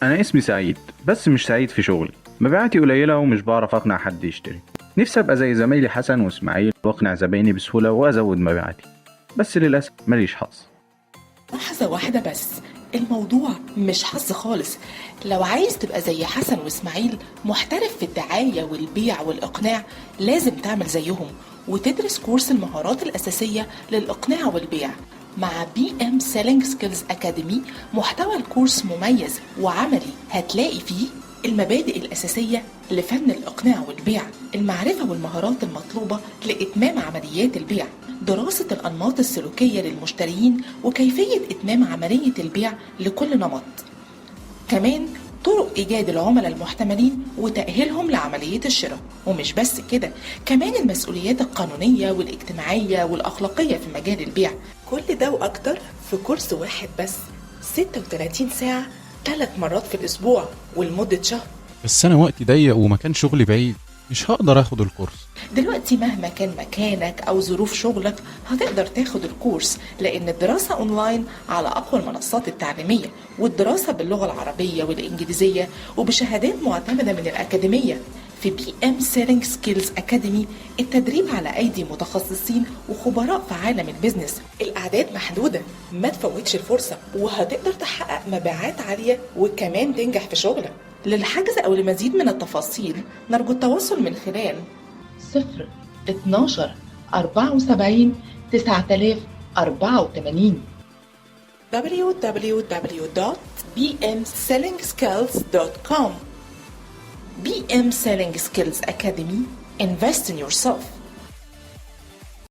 أنا اسمي سعيد، بس مش سعيد في شغلي. مبيعاتي قليلة ومش بعرف أقنع حد يشتري. نفسي أبقى زي زمايلي حسن وإسماعيل وأقنع زبايني بسهولة وأزود مبيعاتي، بس للأسف ماليش حظ. لحظة واحدة بس، الموضوع مش حظ خالص. لو عايز تبقى زي حسن واسماعيل محترف في الدعاية والبيع والإقناع، لازم تعمل زيهم وتدرس كورس المهارات الأساسية للإقناع والبيع مع BM Selling Skills Academy. محتوى الكورس مميز وعملي، هتلاقي فيه المبادئ الأساسية لفن الإقناع والبيع، المعرفة والمهارات المطلوبة لإتمام عمليات البيع، دراسة الأنماط السلوكية للمشترين وكيفية إتمام عملية البيع لكل نمط. كمان طرق إيجاد العملاء المحتملين وتأهيلهم لعملية الشراء. ومش بس كده، كمان المسؤوليات القانونية والاجتماعية والأخلاقية في مجال البيع. كل ده وأكتر في كورس واحد بس، 36 ساعة 3 مرات في الأسبوع ولمدة شهر. بس أنا وقتي ضيق ومكان شغلي بعيد، مش هقدر أخد الكورس. دلوقتي مهما كان مكانك أو ظروف شغلك هتقدر تاخد الكورس، لأن الدراسة أونلاين على أقوى المنصات التعليمية، والدراسة باللغة العربية والإنجليزية وبشهادات معتمدة من الأكاديمية. في BM Selling Skills Academy التدريب على أيدي متخصصين وخبراء في عالم البيزنس. الأعداد محدودة، ما تفوتش الفرصة وهتقدر تحقق مبيعات عالية وكمان تنجح في شغلك. للحجز أو لمزيد من التفاصيل نرجو التواصل من خلال 012 74 9084 www.bmsellingskills.com. BM Selling Skills Academy. Invest in yourself.